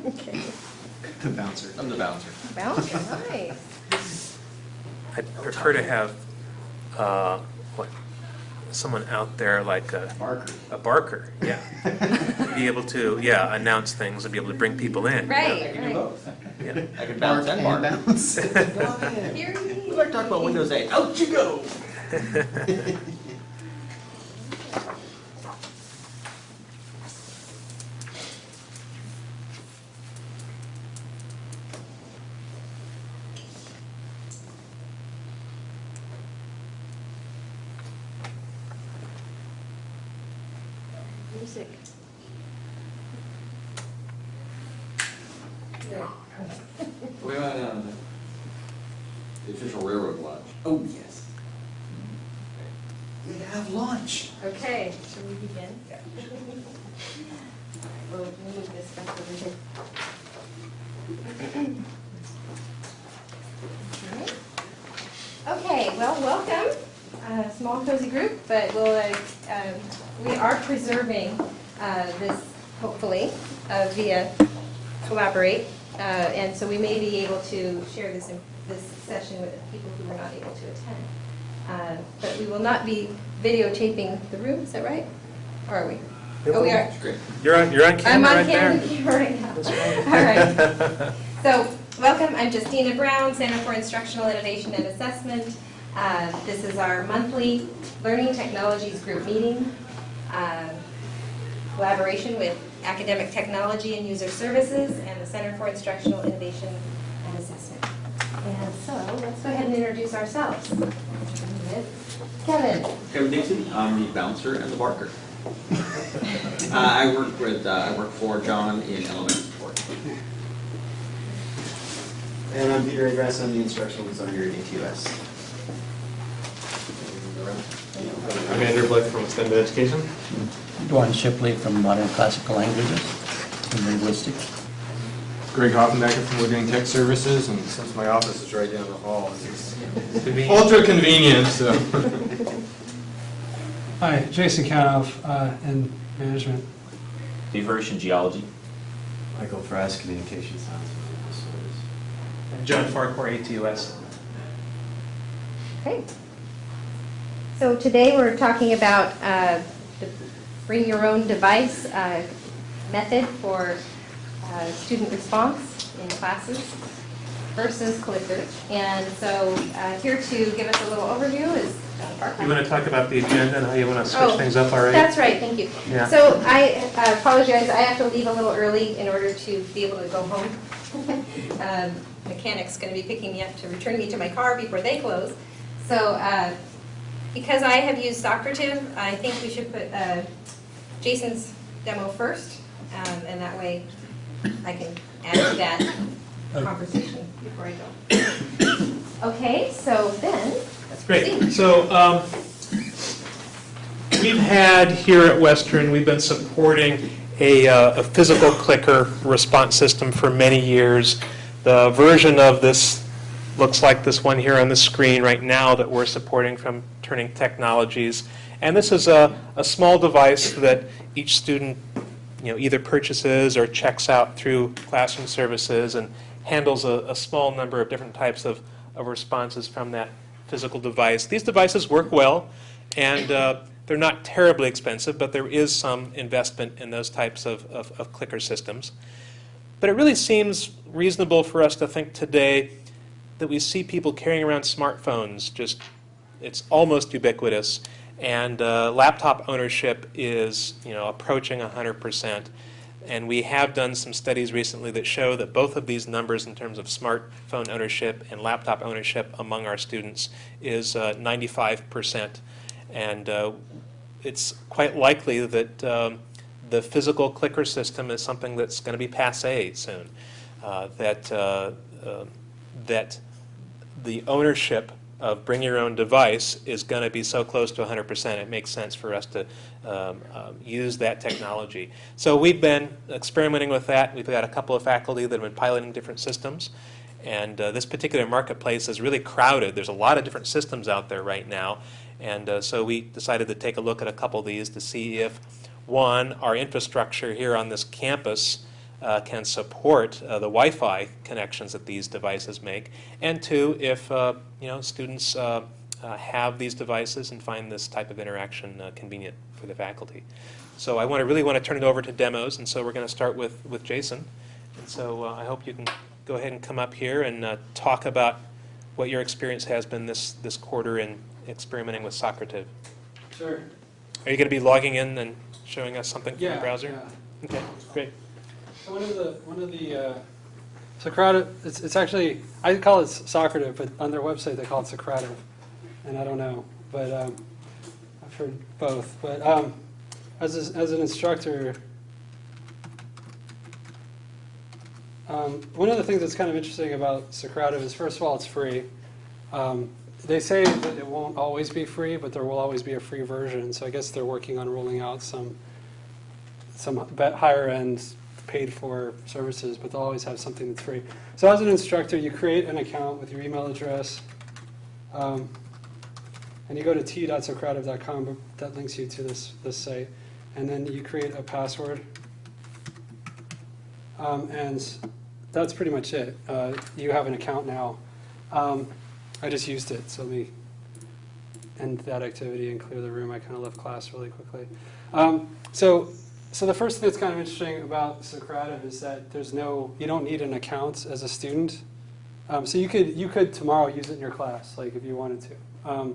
Okay. The bouncer. I'm the bouncer. Bouncer, nice. I'd prefer to have what, someone out there like Barker. a barker, yeah. Be able to, announce things and be able to bring people in. Right, You do right. both. Yeah. I can bounce and bark. bounce. Here he We'd like to talk about Windows 8. Out you go! Music. There. We went on the official railroad lodge. Oh, yes. We have lunch. Okay, shall we begin? We'll move this stuff over here. Okay, well, welcome. Small cozy group, but we are preserving this, hopefully, via Collaborate. And so we may be able to share this session with people who were not able to attend. But we will not be videotaping the room, is that right? Or are we? Oh, we are. Great. You're on camera I'm on right there. camera right now. All right. So, welcome. I'm Justina Brown, Center for Instructional Innovation and Assessment. This is our monthly Learning Technologies Group meeting. Collaboration with Academic Technology and User Services and the Center for Instructional Innovation and Assessment. And so, let's go ahead and introduce ourselves. Kevin. Kevin Dixon, I'm the bouncer and the barker. I work for John in elementary support. And I'm Peter Ingress, I'm the instructional designer at ATUS. I'm Andrew Blake from Extended Education. Dwan Shipley from Modern Classical Languages and Linguistics. Greg Hoffenbecker from Woodring Tech Services, and since my office is right down the hall, it's Convenient. ultra convenient, so. Hi, Jason Kanoff in management. Dave Hirsch in geology. Michael Frass, communication science. John Farquhar, ATUS. Okay. So today we're talking about the bring your own device method for student response in classes versus clickers. And so here to give us a little overview is John Farquhar. You want to talk about the agenda and how you want to switch things up already? That's right, thank you. Yeah. So I apologize, I have to leave a little early in order to be able to go home. Mechanic's going to be picking me up to return me to my car before they close. So because I have used Socrative, I think we should put Jason's demo first, and that way I can add to that conversation before I go. Okay, so then, let's Great. proceed. So we've had here at Western, we've been supporting a physical clicker response system for many years. The version of this looks like this one here on the screen right now that we're supporting from Turning Technologies. And this is a small device that each student either purchases or checks out through Classroom Services and handles a small number of different types of responses from that physical device. These devices work well, and they're not terribly expensive, but there is some investment in those types of clicker systems. But it really seems reasonable for us to think today that we see people carrying around smartphones. It's almost ubiquitous, and laptop ownership is approaching 100%. And we have done some studies recently that show that both of these numbers in terms of smartphone ownership and laptop ownership among our students is 95%. And it's quite likely that the physical clicker system is something that's going to be passé soon. That the ownership of bring your own device is going to be so close to 100%, it makes sense for us to use that technology. So we've been experimenting with that. We've got a couple of faculty that have been piloting different systems. And this particular marketplace is really crowded. There's a lot of different systems out there right now. And so we decided to take a look at a couple of these to see if, one, our infrastructure here on this campus can support the Wi-Fi connections that these devices make, and two, if students have these devices and find this type of interaction convenient for the faculty. So I really want to turn it over to demos, and so we're going to start with Jason. And so I hope you can go ahead and come up here and talk about what your experience has been this quarter in experimenting with Socrative. Sure. Are you going to be logging in and showing us something from the browser? Yeah. Okay, great. So one of the Socrative, it's actually, I call it Socrative, but on their website they call it Socrative, and I don't know, but I've heard both. But as an instructor, one of the things that's kind of interesting about Socrative is, first of all, it's free. They say that it won't always be free, but there will always be a free version. So I guess they're working on rolling out some higher end paid for services, but they'll always have something that's free. So as an instructor, you create an account with your email address, and you go to t.socrative.com, but that links you to this site, and then you create a password, and that's pretty much it. You have an account now. I just used it, so let me end that activity and clear the room. I kind of left class really quickly. So the first thing that's kind of interesting about Socrative is that you don't need an account as a student. So you could tomorrow use it in your class, like if you wanted to,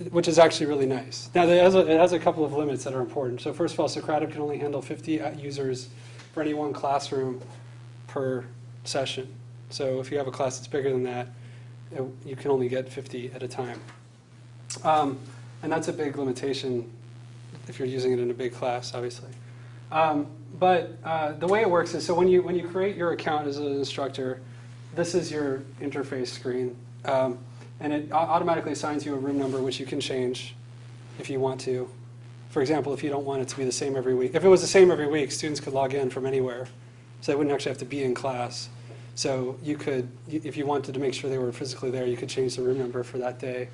which is actually really nice. Now it has a couple of limits that are important. So first of all, Socrative can only handle 50 users for any one classroom per session. So if you have a class that's bigger than that, you can only get 50 at a time. And that's a big limitation if you're using it in a big class, obviously. But the way it works is, so when you create your account as an instructor, this is your interface screen. And it automatically assigns you a room number, which you can change if you want to. For example, if you don't want it to be the same every week. If it was the same every week, students could log in from anywhere. So they wouldn't actually have to be in class. So you could, if you wanted to make sure they were physically there, you could change the room number for that day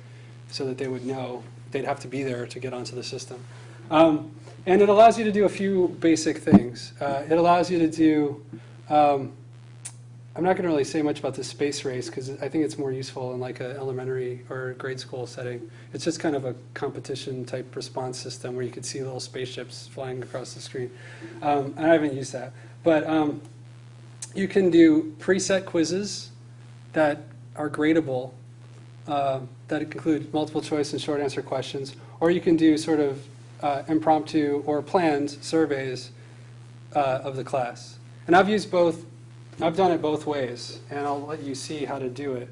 so that they would know they'd have to be there to get onto the system. And it allows you to do a few basic things. It allows you to do, I'm not going to really say much about this space race because I think it's more useful in like an elementary or grade school setting. It's just kind of a competition type response system where you could see little spaceships flying across the screen. And I haven't used that. But you can do preset quizzes that are gradable, that include multiple choice and short answer questions, or you can do sort of impromptu or planned surveys of the class. And I've used both. I've done it both ways, and I'll let you see how to do it.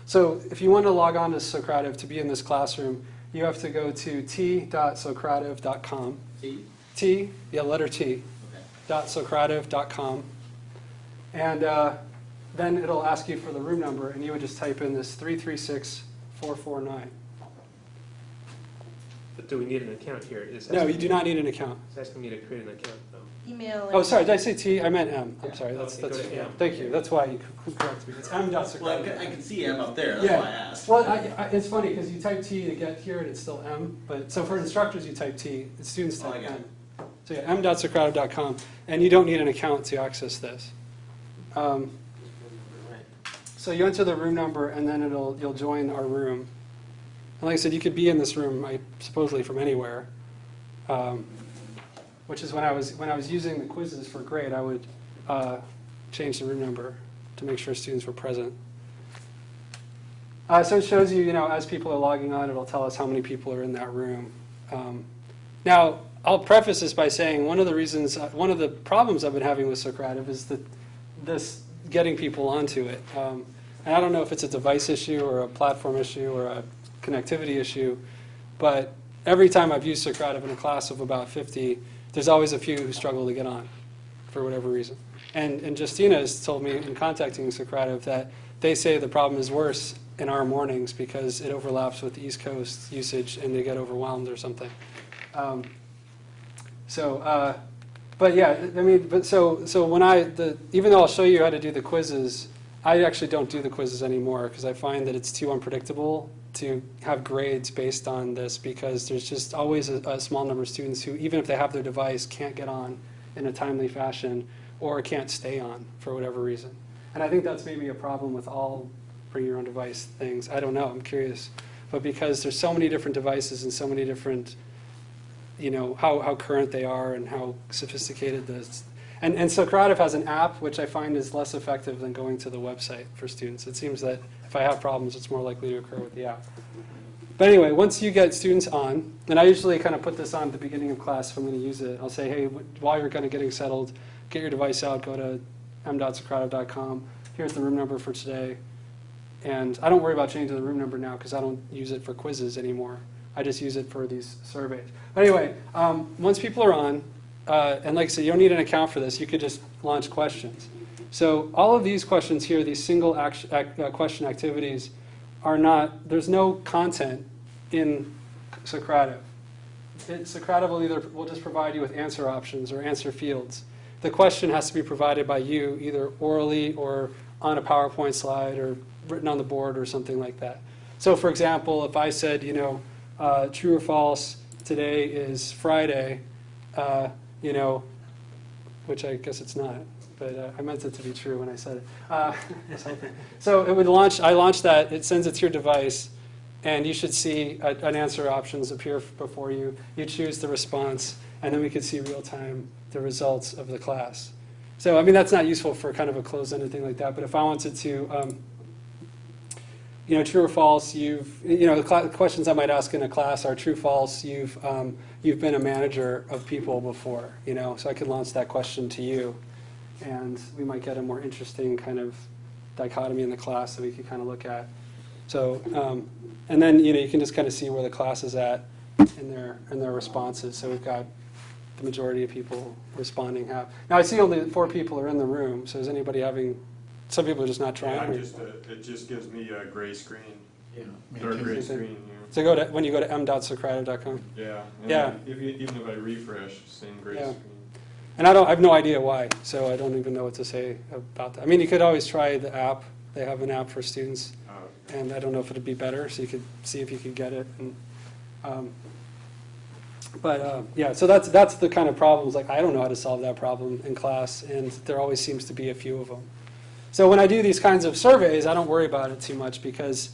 So if you want to log on to Socrative to be in this classroom, you have to go to t.socrative.com. T, yeah, letter T, .socrative.com. And then it'll ask you for the room number, and you would just type in this 336449. But do we need an account here? No, you do not need an account. It's asking me to create an account, though. Email. Oh, sorry, did I say T? I meant M. I'm sorry. Okay, go to M. Thank you. That's why you correct me. It's m.socrative. Well, I can see M up there, that's why I asked. Well, it's funny because you type T to get here and it's still M. But so for instructors, you type T. Students type I got M. it. So yeah, m.socrative.com, and you don't need an account to access this. So you enter the room number, and then you'll join our room. And like I said, you could be in this room, supposedly from anywhere. Which is when I was using the quizzes for grade, I would change the room number to make sure students were present. So it shows you, as people are logging on, it'll tell us how many people are in that room. Now, I'll preface this by saying one of the problems I've been having with Socrative is this getting people onto it. And I don't know if it's a device issue or a platform issue or a connectivity issue, but every time I've used Socrative in a class of about 50, there's always a few who struggle to get on for whatever reason. And Justina has told me in contacting Socrative that they say the problem is worse in our mornings because it overlaps with the East Coast usage and they get overwhelmed or something. But yeah, I mean, so even though I'll show you how to do the quizzes, I actually don't do the quizzes anymore because I find that it's too unpredictable to have grades based on this because there's just always a small number of students who, even if they have their device, can't get on in a timely fashion, or it can't stay on for whatever reason. And I think that's maybe a problem with all bring your own device things. I don't know, I'm curious. But because there's so many different devices and so many different, how current they are and how sophisticated this. And Socrative has an app, which I find is less effective than going to the website for students. It seems that if I have problems, it's more likely to occur with the app. But anyway, once you get students on, and I usually kind of put this on at the beginning of class if I'm going to use it. I'll say, hey, while you're kind of getting settled, get your device out, go to m.socrative.com. Here's the room number for today. And I don't worry about changing the room number now because I don't use it for quizzes anymore. I just use it for these surveys. But anyway, once people are on, and like I said, you don't need an account for this. You could just launch questions. So all of these questions here, these single question activities, are not, there's no content in Socrative. Socrative will just provide you with answer options or answer fields. The question has to be provided by you, either orally or on a PowerPoint slide or written on the board or something like that. So for example, if I said, true or false, today is Friday, which I guess it's not, but I meant it to be true when I said it. So it would I launched that, it sends it to your device, and you should see an answer options appear before you. You choose the response, and then we could see real time the results of the class. So, I mean, that's not useful for kind of a closed-ended thing like that, but if I wanted to, true or false, the questions I might ask in a class are true, false, you've been a manager of people before, so I could launch that question to you, and we might get a more interesting kind of dichotomy in the class that we could kind of look at. So, and then, you can just kind of see where the class is at in their responses. So we've got the majority of people responding have. Now I see only 4 people are in the room, so is anybody having, some people are just not trying? It just gives me a gray screen. Yeah. Or a gray screen, So when you go to m.socrative.com. Yeah. Yeah. Even if I refresh, same gray screen. And I have no idea why, so I don't even know what to say about that. I mean, you could always try the app. They have an app for students, and I don't know if it'd be better, so you could see if you could get it. And, so that's the kind of problems. Like, I don't know how to solve that problem in class, and there always seems to be a few of them. So when I do these kinds of surveys, I don't worry about it too much because,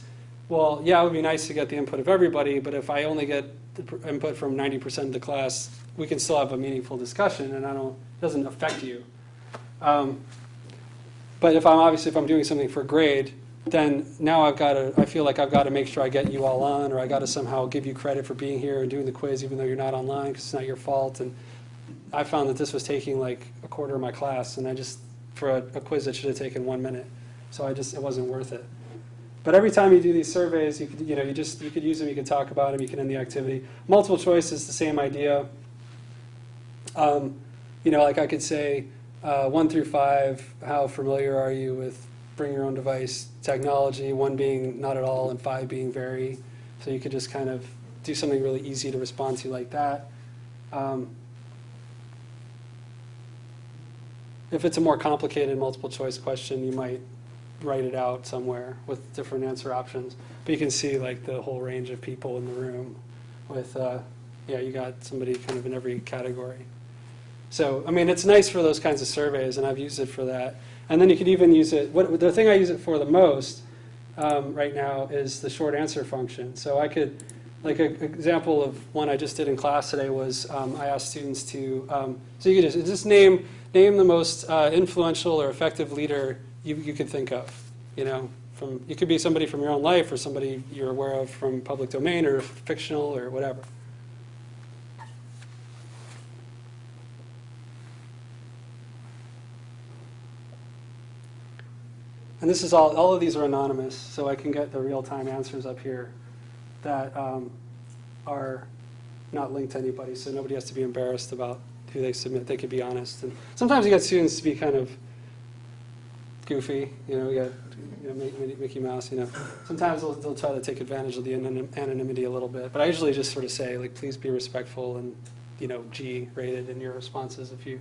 well, yeah, it would be nice to get the input of everybody, but if I only get the input from 90% of the class, we can still have a meaningful discussion, and it doesn't affect you. But if I'm doing something for grade, then now I feel like I've got to make sure I get you all on, or I got to somehow give you credit for being here and doing the quiz even though you're not online because it's not your fault. And I found that this was taking like a quarter of my class, and for a quiz that should have taken 1 minute. So it wasn't worth it. But every time you do these surveys, you could use them, you could talk about them, you can end the activity. Multiple choice is the same idea. Like I could say 1 through 5, how familiar are you with bring your own device technology, 1 being not at all and 5 being very. So you could just kind of do something really easy to respond to like that. If it's a more complicated multiple choice question, you might write it out somewhere with different answer options. But you can see like the whole range of people in the room with, you got somebody kind of in every category. So, I mean, it's nice for those kinds of surveys, and I've used it for that. And then you could even use it, the thing I use it for the most right now is the short answer function. So I could, like an example of one I just did in class today was I asked students to, so you could just name the most influential or effective leader you could think of. It could be somebody from your own life or somebody you're aware of from public domain or fictional or whatever. And this is all of these are anonymous, so I can get the real-time answers up here that are not linked to anybody, so nobody has to be embarrassed about who they submit. They could be honest. And sometimes you get students to be kind of goofy. We got Mickey Mouse. Sometimes they'll try to take advantage of the anonymity a little bit, but I usually just sort of say, like, please be respectful and G-rated in your responses if you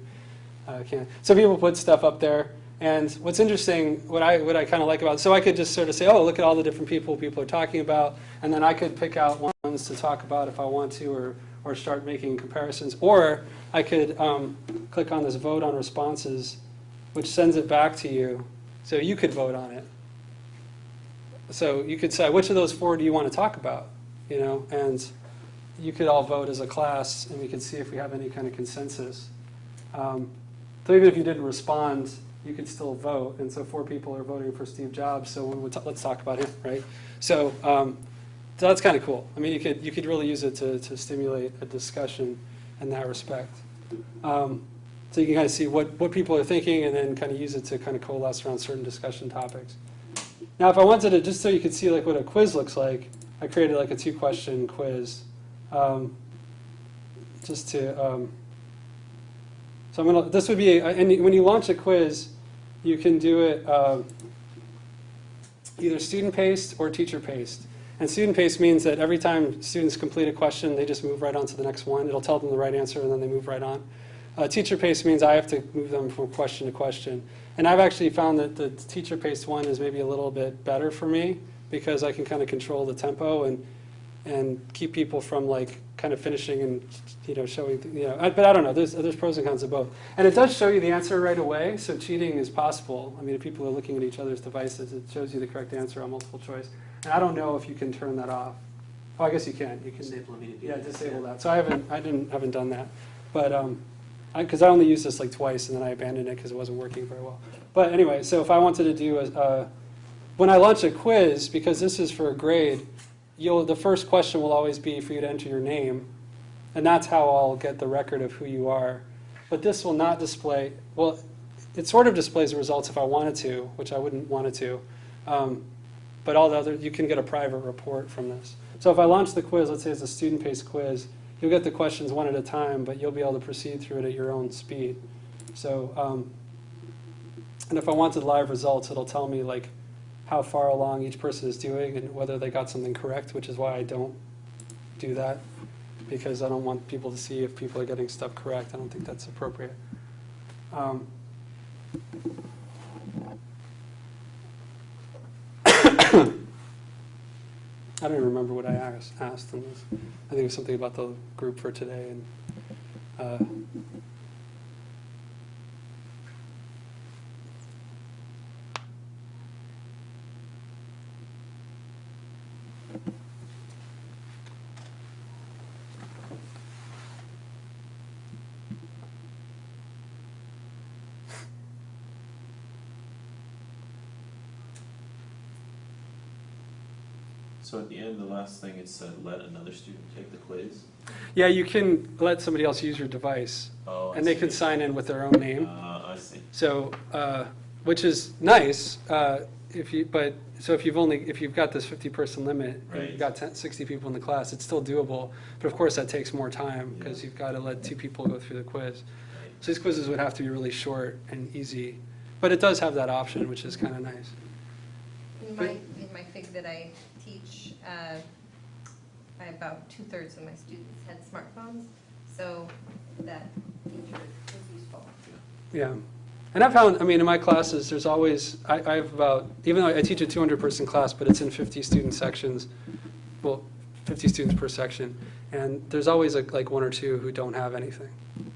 can. So people put stuff up there. And what's interesting, what I kind of like about it, so I could just sort of say, oh, look at all the different people are talking about, and then I could pick out ones to talk about if I want to, or start making comparisons. Or I could click on this vote on responses, which sends it back to you, so you could vote on it. So you could say, which of those 4 do you want to talk about? You know, and you could all vote as a class, and we could see if we have any kind of consensus. So even if you didn't respond, you could still vote. And so 4 people are voting for Steve Jobs, so let's talk about him, right? So, so that's kind of cool. I mean, you could really use it to stimulate a discussion in that respect. So you can kind of see what people are thinking, and then kind of use it to kind of coalesce around certain discussion topics. Now, if I wanted to, just so you could see like what a quiz looks like, I created like a 2-question quiz, just to. So I'm gonna. This would be, and when you launch a quiz, you can do it either student-paced or teacher-paced. And student-paced means that every time students complete a question, they just move right on to the next one. It'll tell them the right answer, and then they move right on. Teacher-paced means I have to move them from question to question. And I've actually found that the teacher-paced one is maybe a little bit better for me, because I can kind of control the tempo and keep people from like kind of finishing and showing, but I don't know, there's pros and cons of both. And it does show you the answer right away, so cheating is possible. I mean, if people are looking at each other's devices, it shows you the correct answer on multiple choice. And I don't know if you can turn that off. Oh, I guess you can. You can disable immediately. Yeah, disable that. So I haven't done that, but because I only used this like twice, and then I abandoned it because it wasn't working very well. But anyway, so if I wanted to do when I launch a quiz, because this is for a grade, the first question will always be for you to enter your name, and that's how I'll get the record of who you are. But this will not display, well, it sort of displays the results if I wanted to, which I wouldn't want it to. But all the other, you can get a private report from this. So if I launch the quiz, let's say it's a student-paced quiz, you'll get the questions one at a time, but you'll be able to proceed through it at your own speed. So, and if I wanted live results, it'll tell me like how far along each person is doing and whether they got something correct, which is why I don't do that, because I don't want people to see if people are getting stuff correct. I don't think that's appropriate. I don't even remember what I asked them. I think it was something about the group for today. And So at the end, the last thing, it said, let another student take the quiz. yeah, you can let somebody else use your device, Oh, I and they see. can sign in with their own name. I see. So, which is nice. If you've got this 50-person limit, and Right. you've got 60 people in the class, it's still doable. But of course, that takes more time because Yeah. you've got to let 2 people go through the quiz. Right. So these quizzes would have to be really short and easy, but it does have that option, which is kind of nice. In my FIG that I teach, about 2/3 of my students had smartphones, so that feature is useful. Yeah. And I've found, I mean, in my classes, there's always, I have about, even though I teach a 200-person class, but it's in 50 student sections, well, 50 students per section, and there's always like 1 or 2 who don't have anything.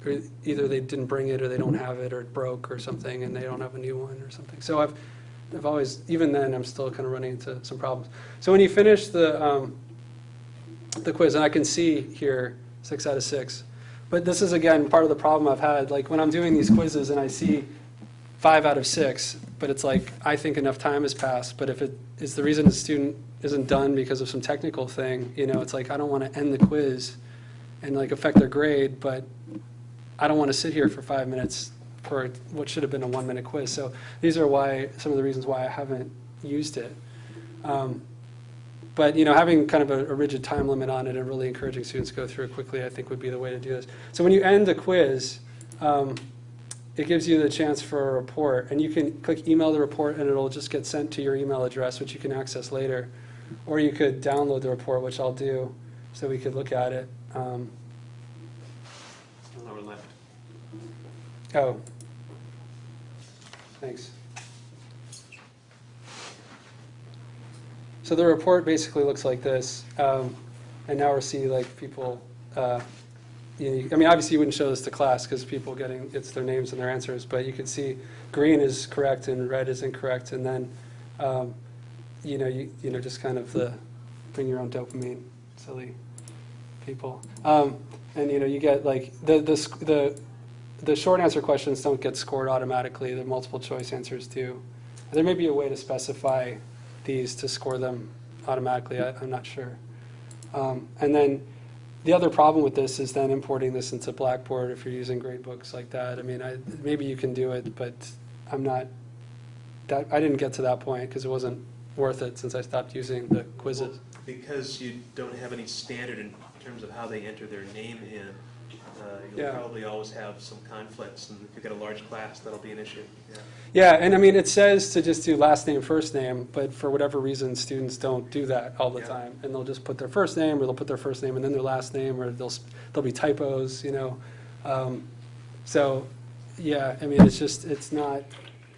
Or either they didn't bring it, or they don't have it, or it broke or something, and they don't have a new one or something. So I've always, even then, I'm still kind of running into some problems. So when you finish the quiz, and I can see here 6 out of 6, but this is, again, part of the problem I've had. Like when I'm doing these quizzes and I see 5 out of 6, but it's like I think enough time has passed, but if it is the reason the student isn't done because of some technical thing, it's like I don't want to end the quiz and like affect their grade, but I don't want to sit here for 5 minutes for what should have been a 1-minute quiz. So these are some of the reasons why I haven't used it. But having kind of a rigid time limit on it and really encouraging students to go through it quickly, I think would be the way to do this. So when you end the quiz, it gives you the chance for a report, and you can click email the report, and it'll just get sent to your email address, which you can access later. Or you could download the report, which I'll do, so we could look at it. Lower left. Oh, thanks. So the report basically looks like this, and now we're seeing like people I mean, obviously you wouldn't show this to class because people it's their names and their answers, but you could see green is correct and red is incorrect, and then, just kind of bring your own dopamine, silly people. And you get like the short answer questions don't get scored automatically. The multiple choice answers do. There may be a way to specify these to score them automatically. I'm not sure. And then the other problem with this is then importing this into Blackboard if you're using gradebooks like that. I mean, maybe you can do it, but I didn't get to that point because it wasn't worth it since I stopped using the quizzes. Because you don't have any standard in terms of how they enter their name in, you'll Yeah. probably always have some conflicts, and if you've got a large class, that'll be an issue. Yeah. Yeah, and I mean, it says to just do last name, first name, but for whatever reason, students don't do that all the Yeah. time. And they'll just put their first name, or they'll put their first name and then their last name, or there'll be typos, So, yeah, I mean,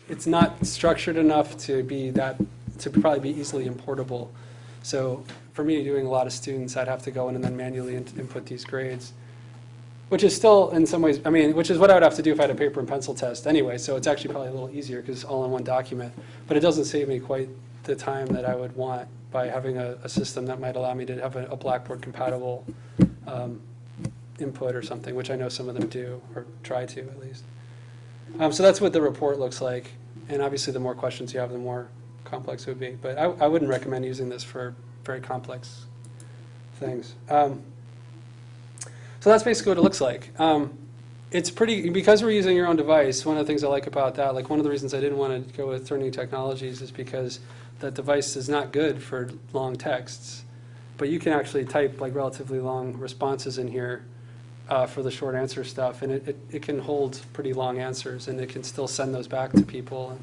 it's not structured enough to probably be easily importable. So for me, doing a lot of students, I'd have to go in and then manually input these grades, which is still in some ways, which is what I would have to do if I had a paper and pencil test anyway. So it's actually probably a little easier because it's all in one document. But it doesn't save me quite the time that I would want by having a system that might allow me to have a Blackboard compatible input or something, which I know some of them do, or try to at least. So that's what the report looks like. And obviously the more questions you have, the more complex it would be. But I wouldn't recommend using this for very complex things. So that's basically what it looks like. It's pretty, because we're using your own device, one of the things I like about that, like one of the reasons I didn't want to go with Turning Technologies is because that device is not good for long texts. But you can actually type like relatively long responses in here for the short answer stuff, and it can hold pretty long answers, and it can still send those back to people,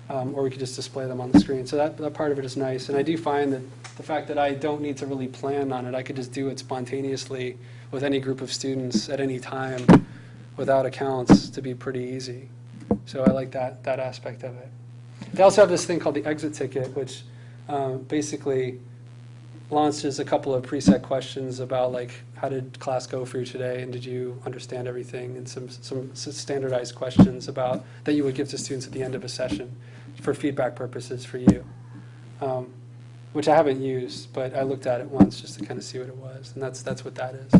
or we could just display them on the screen. So that part of it is nice, and I do find that the fact that I don't need to really plan on it, I could just do it spontaneously with any group of students at any time without accounts to be pretty easy. So I like that aspect of it. They also have this thing called the exit ticket, which basically launches a couple of preset questions about like, how did class go for you today, and did you understand everything, and some standardized questions about that you would give to students at the end of a session for feedback purposes for you, which I haven't used, but I looked at it once just to kind of see what it was, and that's what that is.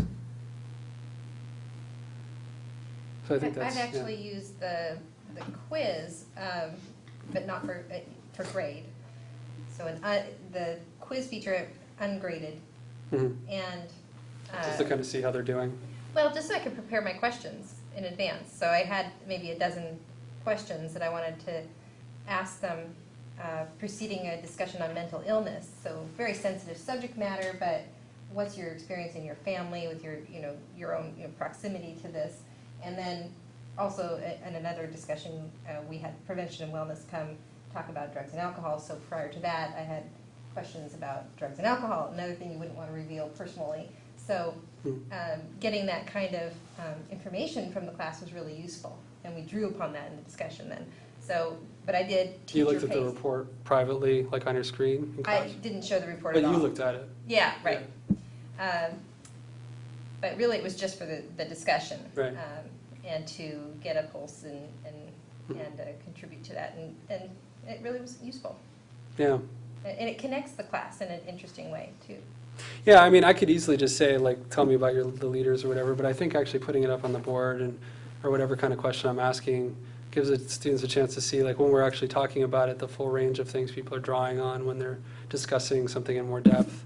So I think I've actually used the quiz, but not for grade. So the quiz feature ungraded, and just to kind of see how they're doing. well, just so I could prepare my questions in advance. So I had maybe a dozen questions that I wanted to ask them preceding a discussion on mental illness. So very sensitive subject matter, but what's your experience in your family with your own proximity to this? And then also in another discussion, we had prevention and wellness come talk about drugs and alcohol. So prior to that, I had questions about drugs and alcohol, another thing you wouldn't want to reveal personally. So getting that kind of information from the class was really useful, and we drew upon that in the discussion then. So, but I did teacher You looked at paced. the report privately, like on your screen in class? I didn't show the report But at all. you looked at it. Yeah, right. But really, it was just for the discussion. Right. And to get a pulse and contribute to that. And it really was useful. Yeah. And it connects the class in an interesting way, too. Yeah, I mean, I could easily just say, like, tell me about the leaders or whatever, but I think actually putting it up on the board or whatever kind of question I'm asking gives the students a chance to see, like, when we're actually talking about it, the full range of things people are drawing on when they're discussing something in more depth,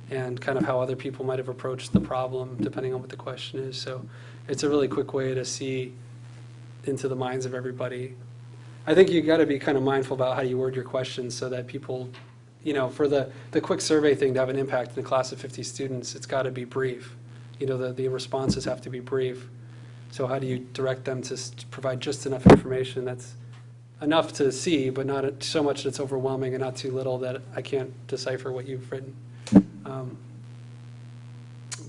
and kind of how other people might have approached the problem depending on what the question is. So it's a really quick way to see into the minds of everybody. I think you got to be kind of mindful about how you word your questions so that people, for the quick survey thing to have an impact in a class of 50 students, it's got to be brief. The responses have to be brief. So how do you direct them to provide just enough information that's enough to see, but not so much that it's overwhelming and not too little that I can't decipher what you've written.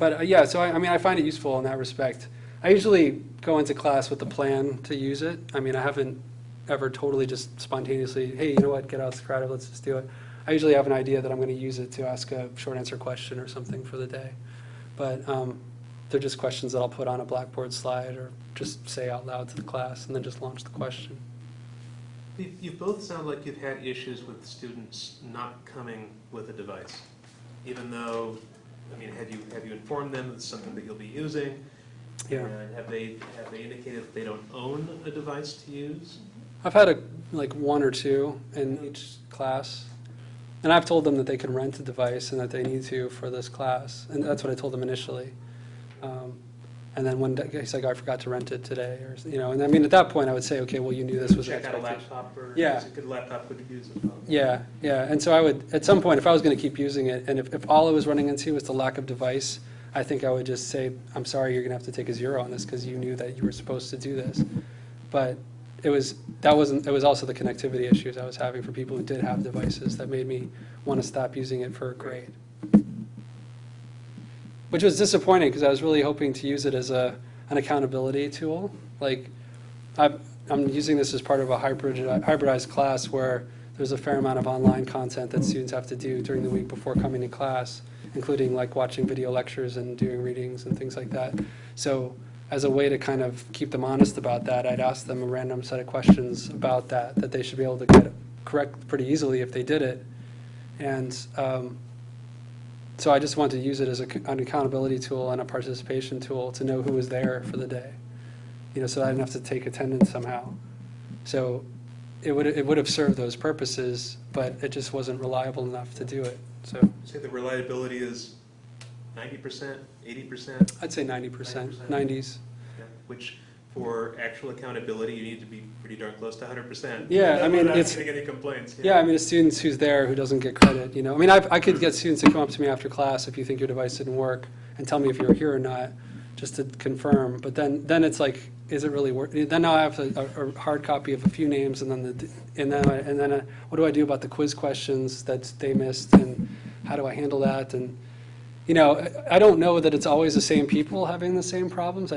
Yeah, so I find it useful in that respect. I usually go into class with the plan to use it. I haven't ever totally just spontaneously, hey, you know what, get out Socrative, let's just do it. I usually have an idea that I'm going to use it to ask a short answer question or something for the day. But they're just questions that I'll put on a Blackboard slide or just say out loud to the class and then just launch the question. You both sound like you've had issues with students not coming with a device, even though, I mean, have you informed them it's something that you'll be using? Yeah. And have they indicated that they don't own a device to use? I've had like one or two in each class, and I've told them that they can rent a device and that they need to for this class, and that's what I told them initially. And then one day, he's like, I forgot to rent it today, or, you know, and I mean, at that point, I would say, okay, well, you knew this was an Check out a expectation. laptop, or Yeah. a laptop could use a phone. Yeah, yeah, and so I would, at some point, if I was going to keep using it, and if all I was running into was the lack of device, I think I would just say, I'm sorry, you're going to have to take a 0 on this because you knew that you were supposed to do this. But it was also the connectivity issues I was having for people who did have devices that made me want to stop using it for a grade. Which was disappointing because I was really hoping to use it as an accountability tool. Like, I'm using this as part of a hybridized class where there's a fair amount of online content that students have to do during the week before coming to class, including like watching video lectures and doing readings and things like that. So as a way to kind of keep them honest about that, I'd ask them a random set of questions about that they should be able to get correct pretty easily if they did it. And so I just wanted to use it as an accountability tool and a participation tool to know who was there for the day, you know, so I didn't have to take attendance somehow. So it would have served those purposes, but it just wasn't reliable enough to do it. So Say the reliability is 90%, 80%? I'd say 90%, 90%. 90s. Yeah, which for actual accountability, you need to be pretty darn close to 100%. Yeah, I mean, Without it's- getting any complaints. Yeah, I mean, a student who's there who doesn't get credit, you know. I mean, I could get students to come up to me after class if you think your device didn't work and tell me if you were here or not, just to confirm. But then it's like, is it really work? Then now I have a hard copy of a few names, and then what do I do about the quiz questions that they missed, and how do I handle that? And you know, I don't know that it's always the same people having the same problems.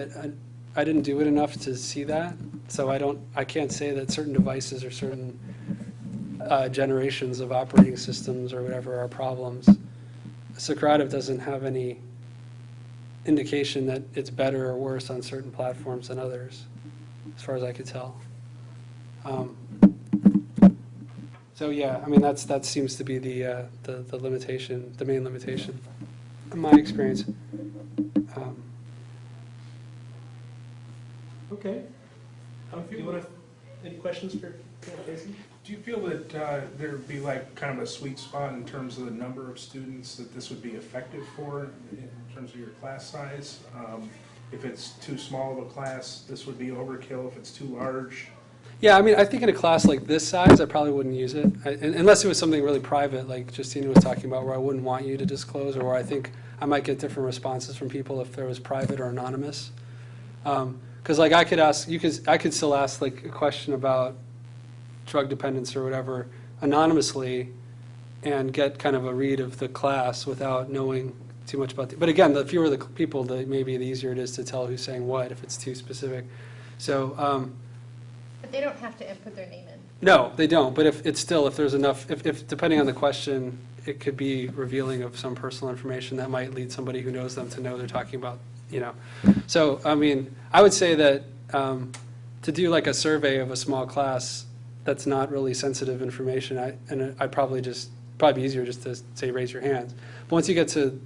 I didn't do it enough to see that, so I can't say that certain devices or certain generations of operating systems or whatever are problems. Socrative doesn't have any indication that it's better or worse on certain platforms than others, as far as I could tell. So yeah, I mean that seems to be the limitation, the main limitation, in my experience. Okay. Do you want to, any questions for Casey? Do you feel that there'd be like kind of a sweet spot in terms of the number of students that this would be effective for in terms of your class size? If it's too small of a class, this would be overkill. If it's too large, Yeah, I mean, I think in a class like this size, I probably wouldn't use it, unless it was something really private, like Justina was talking about, where I wouldn't want you to disclose, or where I think I might get different responses from people if there was private or anonymous. Because like I could still ask like a question about drug dependence or whatever anonymously, and get kind of a read of the class without knowing too much about but again, the fewer the people, maybe the easier it is to tell who's saying what if it's too specific. So. But they don't have to put their name in. No, they don't, but if there's enough, if depending on the question, it could be revealing of some personal information that might lead somebody who knows them to know they're talking about, you know. So, I mean, I would say that to do like a survey of a small class that's not really sensitive information, I'd probably be easier just to say raise your hands. But once you get to,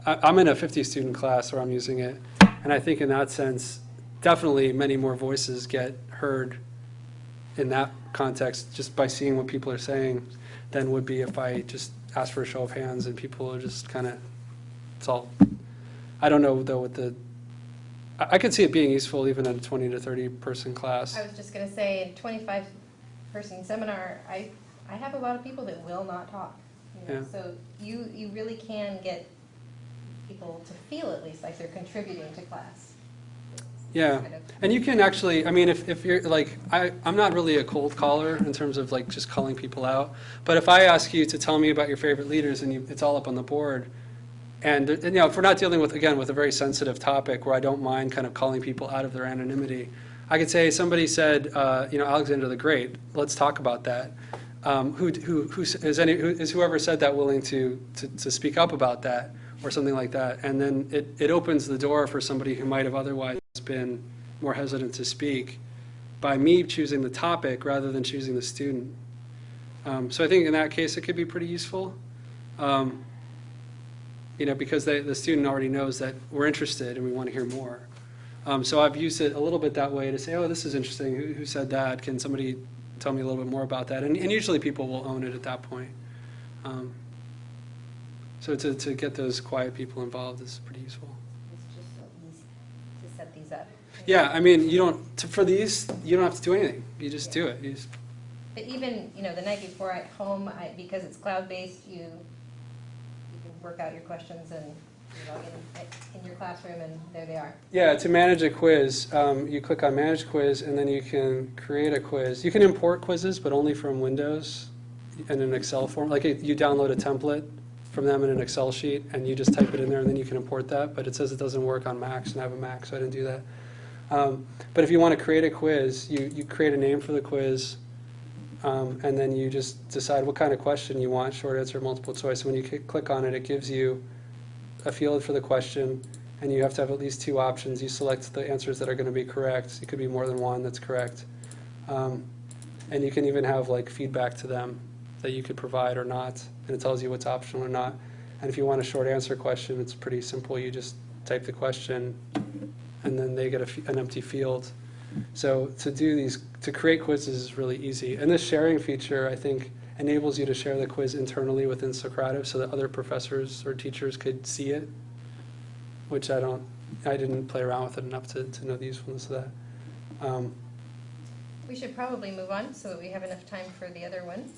I'm in a 50-student class where I'm using it, and I think in that sense, definitely many more voices get heard in that context just by seeing what people are saying than would be if I just ask for a show of hands and people are just kind of, it's all, I don't know though I could see it being useful even in a 20 to 30 person class. I was just going to say, in 25-person seminar, I have a lot of people that will not talk. You know? Yeah. So you really can get people to feel at least like they're contributing to class. Yeah, and you can actually, I mean, if you're like, I'm not really a cold caller in terms of like just calling people out, but if I ask you to tell me about your favorite leaders and it's all up on the board, and you know, if we're not dealing with, again, with a very sensitive topic where I don't mind kind of calling people out of their anonymity, I could say somebody said, you know, Alexander the Great, let's talk about that. Is whoever said that willing to speak up about that? or something like that. And then it opens the door for somebody who might have otherwise been more hesitant to speak by me choosing the topic rather than choosing the student. So I think in that case, it could be pretty useful. Because the student already knows that we're interested and we want to hear more. So I've used it a little bit that way to say, oh, this is interesting. Who said that? Can somebody tell me a little bit more about that? And usually people will own it at that point. So to get those quiet people involved is pretty useful. It's just so easy to set these up. Yeah, I mean, for these, you don't have to do anything. You just do it. But even, the night before at home, because it's cloud-based, you can work out your questions and log in your classroom, and there they are. Yeah, to manage a quiz, you click on Manage Quiz, and then you can create a quiz. You can import quizzes, but only from Windows in an Excel form. Like you download a template from them in an Excel sheet, and you just type it in there, and then you can import that. But it says it doesn't work on Macs, and I have a Mac, so I didn't do that. But if you want to create a quiz, you create a name for the quiz, and then you just decide what kind of question you want, short answer, multiple choice. When you click on it, it gives you a field for the question, and you have to have at least 2 options. You select the answers that are going to be correct. It could be more than one that's correct. And you can even have feedback to them that you could provide or not, and it tells you what's optional or not. And if you want a short answer question, it's pretty simple. You just type the question, and then they get an empty field. So to create quizzes is really easy. And this sharing feature, I think, enables you to share the quiz internally within Socrative so that other professors or teachers could see it, which I didn't play around with it enough to know the usefulness of that. We should probably move on so that we have enough time for the other one.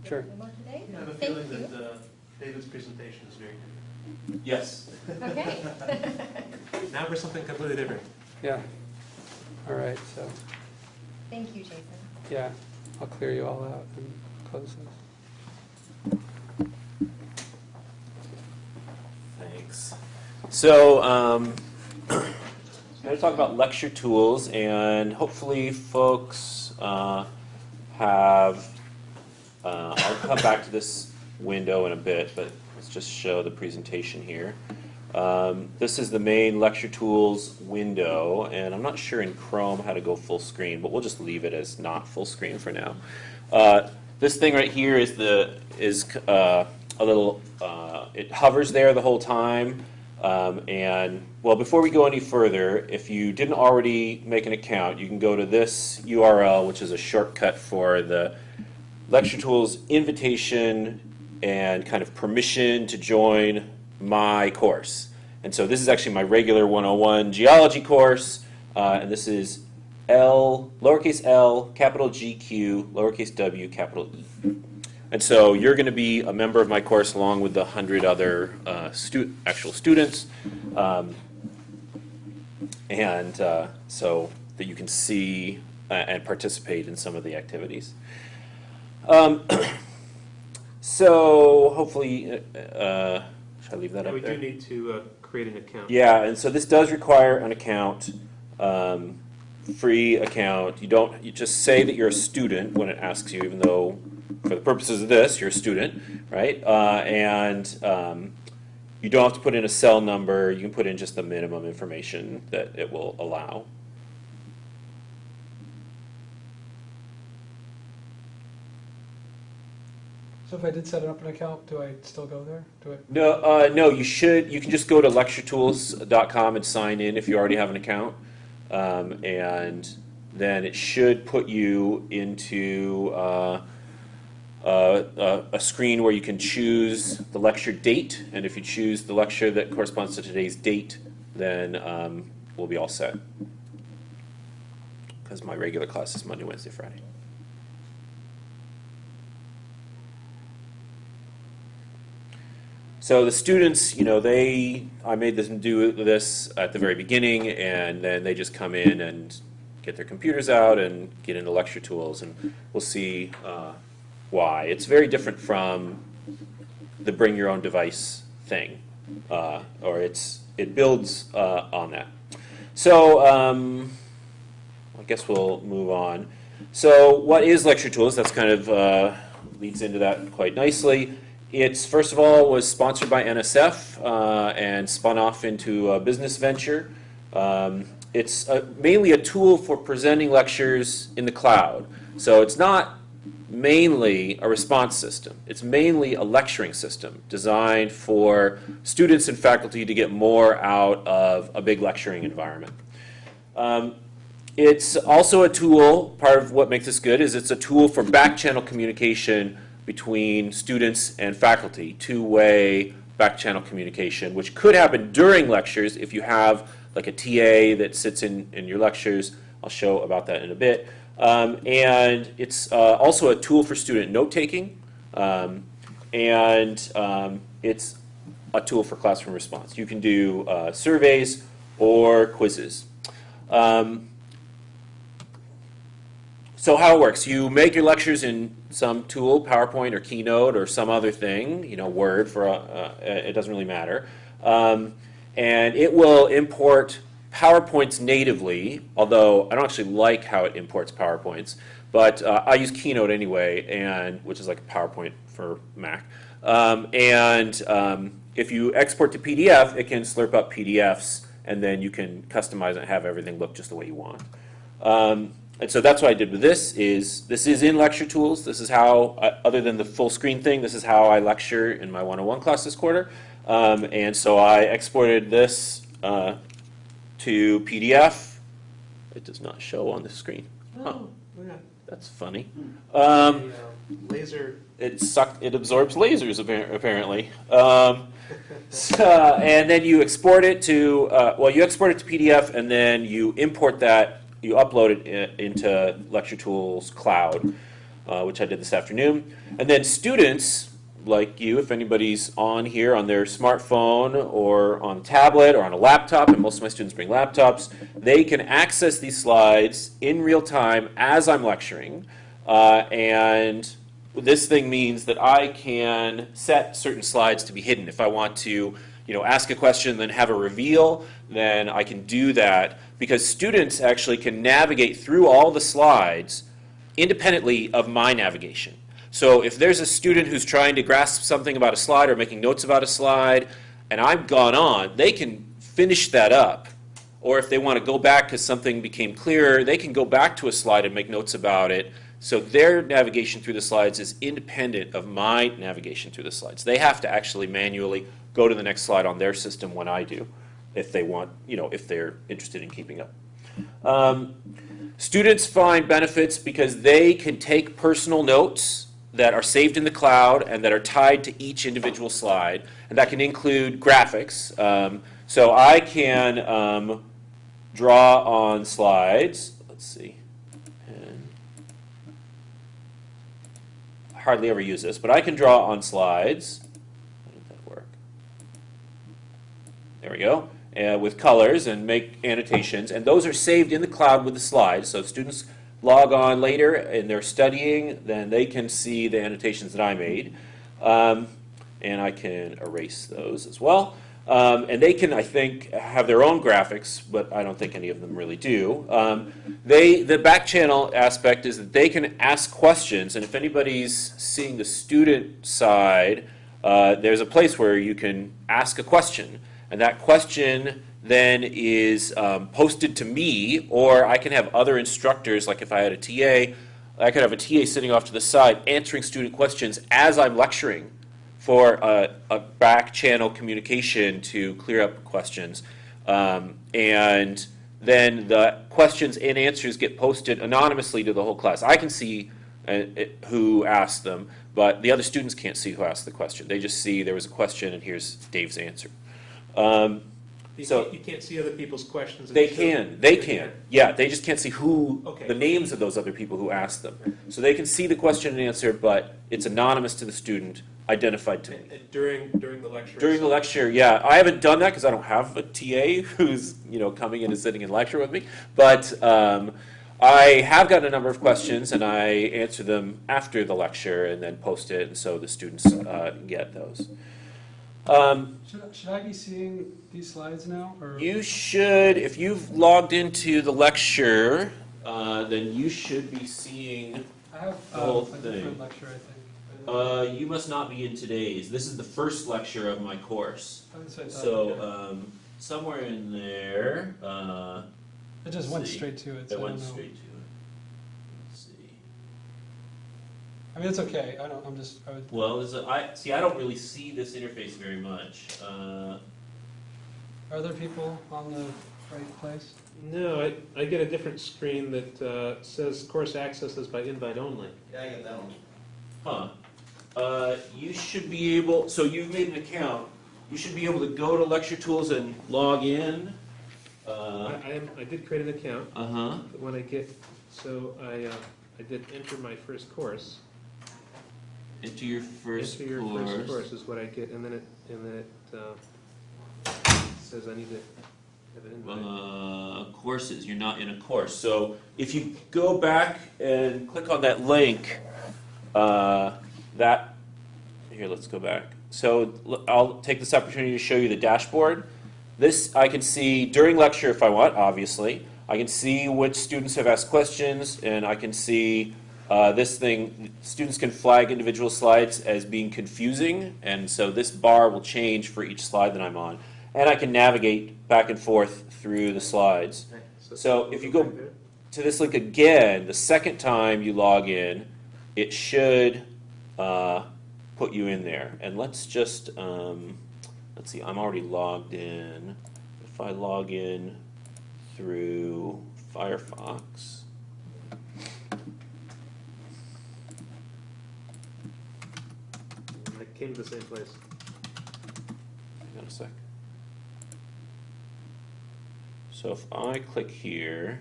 Sure. Any more today? I have a Thank feeling you. that David's presentation is very good. Yes. Okay. Now for something completely different. Yeah. All right, so, Thank you, Jason. yeah, I'll clear you all out and close this. Thanks. So, I'm going to talk about lecture tools, and hopefully folks have, I'll come back to this window in a bit, but let's just show the presentation here. This is the main lecture tools window, and I'm not sure in Chrome how to go full screen, but we'll just leave it as not full screen for now. This thing right here is a little, it hovers there the whole time. And well, before we go any further, if you didn't already make an account, you can go to this URL, which is a shortcut for the lecture tools invitation and kind of permission to join my course. And so this is actually my regular 101 geology course, and this is lowercase l, capital GQ, lowercase w, capital E. And so you're going to be a member of my course along with the 100 other actual students, and so that you can see and participate in some of the activities. So hopefully, should I leave that up We there? do need to create an account. Yeah, and so this does require an account, free account. You just say that you're a student when it asks you, even though for the purposes of this, you're a student, right? And you don't have to put in a cell number. You can put in just the minimum information that it will allow. So if I did set up an account, do I still go there? No, you should. You can just go to lecturetools.com and sign in if you already have an account, and then it should put you into a screen where you can choose the lecture date, and if you choose the lecture that corresponds to today's date, then we'll be all set. Because my regular class is Monday, Wednesday, Friday. So the students, I made them do this at the very beginning, and then they just come in and get their computers out and get into lecture tools, and we'll see why. It's very different from the bring your own device thing, or it builds on that. So I guess we'll move on. So what is lecture tools? That's kind of leads into that quite nicely. It's, first of all, was sponsored by NSF and spun off into a business venture. It's mainly a tool for presenting lectures in the cloud. So it's not mainly a response system. It's mainly a lecturing system designed for students and faculty to get more out of a big lecturing environment. It's also a tool, part of what makes this good is it's a tool for back-channel communication between students and faculty, two-way back-channel communication, which could happen during lectures if you have like a TA that sits in your lectures. I'll show about that in a bit. And it's also a tool for student note-taking, and it's a tool for classroom response. You can do surveys or quizzes. So how it works, you make your lectures in some tool, PowerPoint or Keynote or some other thing, Word, it doesn't really matter. And it will import PowerPoints natively, although I don't actually like how it imports PowerPoints, but I use Keynote anyway, which is like a PowerPoint for Mac. If you export to PDF, it can slurp up PDFs, and then you can customize it and have everything look just the way you want. And so that's what I did with this is in lecture tools. This is how, other than the full screen thing, this is how I lecture in my 101 class this quarter. And so I exported this to PDF. It does not show on the screen. Huh. That's funny. Laser. It absorbs lasers apparently. And then you export it to you export it to PDF, and then you import that. You upload it into Lecture Tools Cloud, which I did this afternoon. And then students like you, if anybody's on here on their smartphone or on tablet or on a laptop, and most of my students bring laptops, they can access these slides in real time as I'm lecturing. And this thing means that I can set certain slides to be hidden. If I want to ask a question and then have a reveal, then I can do that, because students actually can navigate through all the slides independently of my navigation. So if there's a student who's trying to grasp something about a slide or making notes about a slide, and I've gone on, they can finish that up. Or if they want to go back because something became clearer, they can go back to a slide and make notes about it. So their navigation through the slides is independent of my navigation through the slides. They have to actually manually go to the next slide on their system when I do, if they want, if they're interested in keeping up. Students find benefits because they can take personal notes that are saved in the cloud and that are tied to each individual slide, and that can include graphics. So I can draw on slides. Let's see. I hardly ever use this, but I can draw on slides. How did that work? There we go. With colors and make annotations, and those are saved in the cloud with the slides. So if students log on later and they're studying, then they can see the annotations that I made. And I can erase those as well. And they can, I think, have their own graphics, but I don't think any of them really do. The back channel aspect is that they can ask questions, and if anybody's seeing the student side, there's a place where you can ask a question, and that question then is posted to me, or I can have other instructors, like if I had a TA, I could have a TA sitting off to the side answering student questions as I'm lecturing for a back channel communication to clear up questions. And then the questions and answers get posted anonymously to the whole class. I can see who asked them, but the other students can't see who asked the question. They just see there was a question and here's Dave's answer. You can't see other people's questions. They can. Yeah, they just can't see the names of those other people who asked them. So they can see the question and answer, but it's anonymous to the student, identified to me. And during the lecture? During the lecture, yeah. I haven't done that because I don't have a TA who's coming in and sitting in lecture with me. But I have gotten a number of questions, and I answer them after the lecture and then post it, and so the students get those. Should I be seeing these slides now? Or? You should, if you've logged into the lecture, then you should be seeing I have the whole a different thing. lecture, I think. You must not be in today's. This is the first lecture of my course. That's what I thought, So, okay. somewhere in there, It just went see. straight to it, so It I went don't know. straight to it. Let's see. I mean, it's okay, I would, Well, I don't really see this interface very much. are there people on the right place? No, I get a different screen that says course access is by invite only. Yeah, I get that one. Huh. You should be able, so you've made an account, you should be able to go to Lecture Tools and log in. I did create an account. Uh-huh. But when I get, so I did enter my first course. Into your first Enter your course. first course is what I get, and then it says I need to have an invite. Courses, you're not in a course. So if you go back and click on that link, here, let's go back. So I'll take this opportunity to show you the dashboard. This I can see during lecture if I want, obviously. I can see which students have asked questions, and I can see this thing. Students can flag individual slides as being confusing, and so this bar will change for each slide that I'm on. And I can navigate back and forth through the slides. So if you go to this link again, the second time you log in, it should put you in there. And let's just, let's see, I'm already logged in. If I log in through Firefox, I came to the same place. hang on a sec. So if I click here,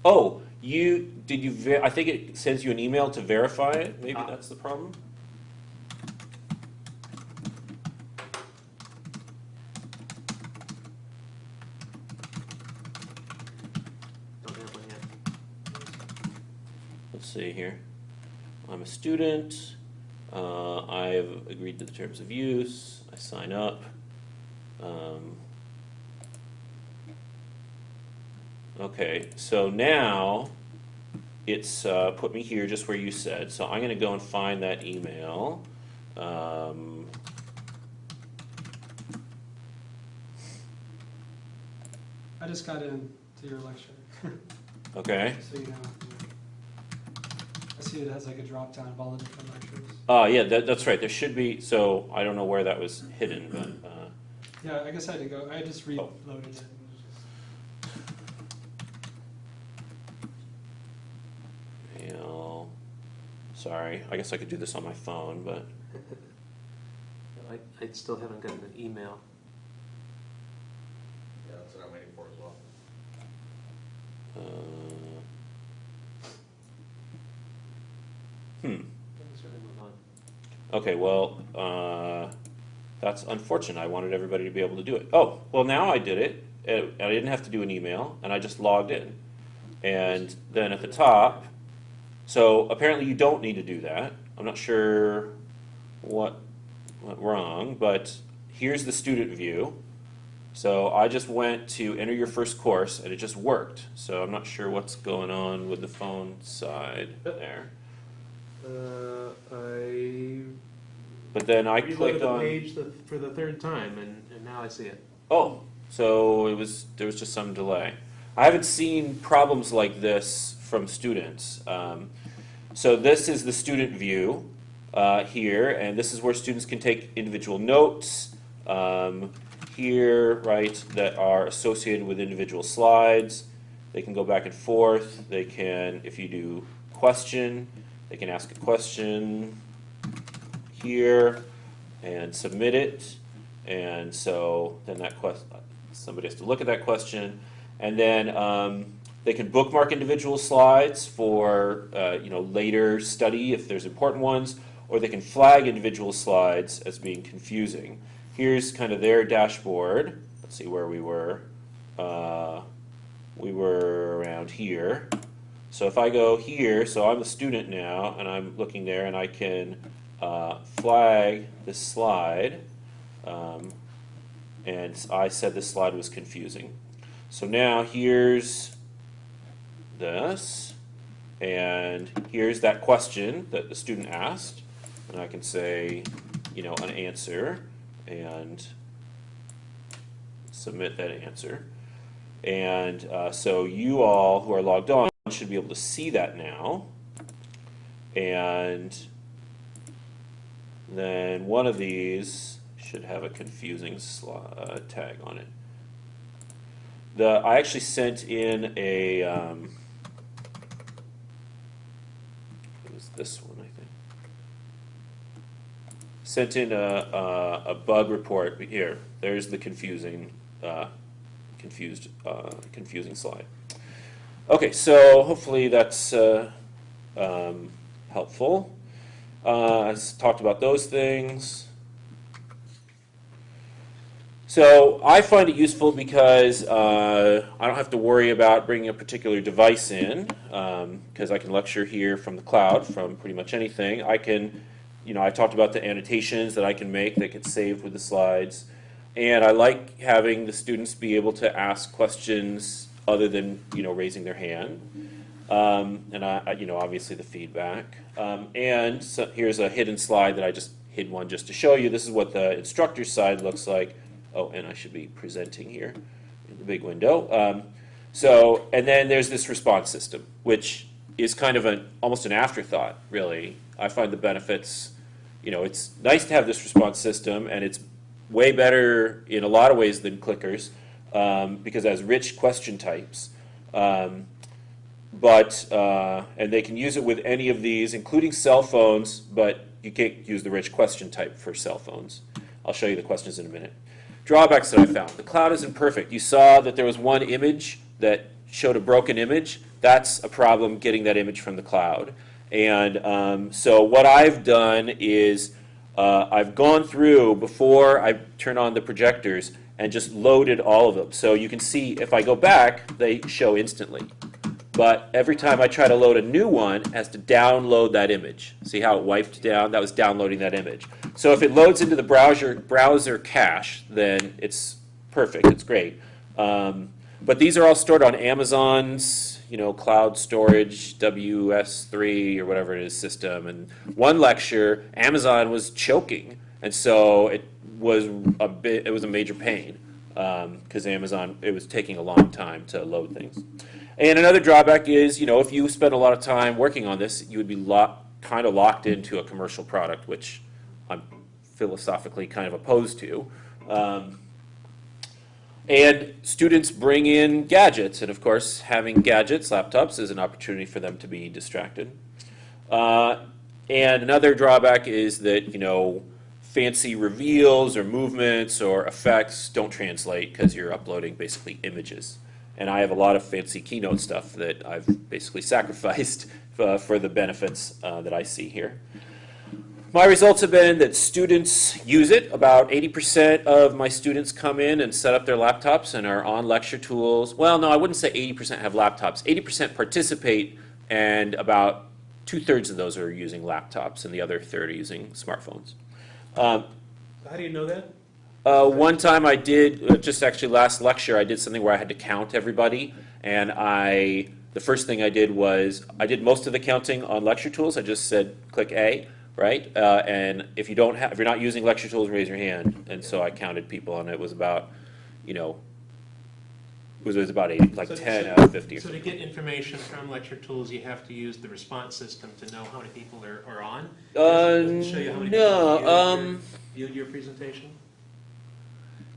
oh, I think it sends you an email to verify it. Maybe that's the problem. Don't have one yet. Let's see here. I'm a student. I've agreed to the terms of use. I sign up. Okay, so now it's put me here just where you said. So I'm going to go and find that email. I just got in to your lecture, Okay. so you know. I see it has like a drop down of all the different lectures. Yeah, that's right. There should be. So I don't know where that was hidden, but. Yeah, I guess I had to go, I just reloaded it. Sorry, I guess I could do this on my phone, but I still haven't gotten an email. Yeah, that's what I'm waiting for as well. Okay, well, that's unfortunate. I wanted everybody to be able to do it. Oh, well, now I did it. I didn't have to do an email, and I just logged in. And then at the top, so apparently you don't need to do that. I'm not sure what went wrong, but here's the student view. So I just went to enter your first course, and it just worked. So I'm not sure what's going on with the phone side there. But then I Reloaded clicked the on. page for the third time, and now I see it. Oh, so there was just some delay. I haven't seen problems like this from students. So this is the student view here, and this is where students can take individual notes here, right, that are associated with individual slides. They can go back and forth. They can, if you do question, they can ask a question here and submit it. And so then that somebody has to look at that question, and then they can bookmark individual slides for later study if there's important ones, or they can flag individual slides as being confusing. Here's kind of their dashboard. Let's see where we were. We were around here. So if I go here, so I'm a student now, and I'm looking there, and I can flag this slide. And I said this slide was confusing. So now here's this, And here's that question that the student asked. And I can say, an answer, and submit that answer. And so you all who are logged on should be able to see that now. And then one of these should have a confusing tag on it. I actually sent in a, it was this one, I think. Sent in a bug report here. There's the confusing slide. Okay, so hopefully that's helpful. I talked about those things. So I find it useful because I don't have to worry about bringing a particular device in, because I can lecture here from the cloud, from pretty much anything. I can, I talked about the annotations that I can make that get saved with the slides. And I like having the students be able to ask questions other than, raising their hand. And obviously the feedback. And so here's a hidden slide that I just hid one just to show you. This is what the instructor's side looks like. Oh, and I should be presenting here in the big window. And then there's this response system, which is kind of almost an afterthought, really. I find the benefits, it's nice to have this response system, and it's way better in a lot of ways than clickers, because it has rich question types. And they can use it with any of these, including cell phones, but you can't use the rich question type for cell phones. I'll show you the questions in a minute. Drawbacks that I found. The cloud isn't perfect. You saw that there was one image that showed a broken image. That's a problem getting that image from the cloud. And so what I've done is I've gone through, before I turn on the projectors, and just loaded all of them. So you can see if I go back, they show instantly. But every time I try to load a new one, it has to download that image. See how it wiped down? That was downloading that image. So if it loads into the browser cache, then it's perfect. It's great. But these are all stored on Amazon's, cloud storage, WS3 or whatever it is system. And one lecture, Amazon was choking, and so it was a major pain because Amazon, it was taking a long time to load things. And another drawback is, if you spend a lot of time working on this, you would be kind of locked into a commercial product, which I'm philosophically kind of opposed to. And students bring in gadgets, and of course, having gadgets, laptops, is an opportunity for them to be distracted. And another drawback is that, fancy reveals or movements or effects don't translate because you're uploading basically images. And I have a lot of fancy Keynote stuff that I've basically sacrificed for the benefits that I see here. My results have been that students use it. About 80% of my students come in and set up their laptops and are on lecture tools. Well, no, I wouldn't say 80% have laptops. 80% participate, and about 2/3 of those are using laptops, and the other third are using smartphones. How do you know that? One time I did, just actually last lecture, I did something where I had to count everybody, and the first thing I did was, I did most of the counting on lecture tools. I just said, click A, right? And if you're not using lecture tools, raise your hand. And so I counted people, and it was about, it was about 80, like 10 out of 50 or So to something. get information from lecture tools, you have to use the response system to know how many people are on? Does it show you how many people viewed your presentation?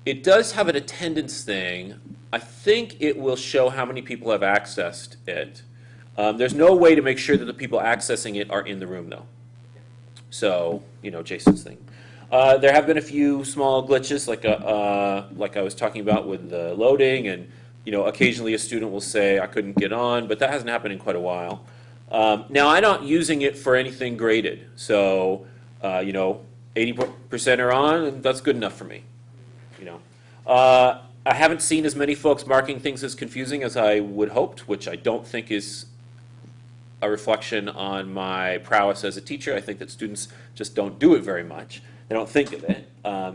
It does have an attendance thing. I think it will show how many people have accessed it. There's no way to make sure that the people accessing it are in the room, though. So, Jason's thing. There have been a few small glitches, like I was talking about with the loading, and occasionally a student will say, I couldn't get on, but that hasn't happened in quite a while. Now, I'm not using it for anything graded. So, 80% are on, and that's good enough for me. I haven't seen as many folks marking things as confusing as I would hoped, which I don't think is a reflection on my prowess as a teacher. I think that students just don't do it very much. They don't think of it.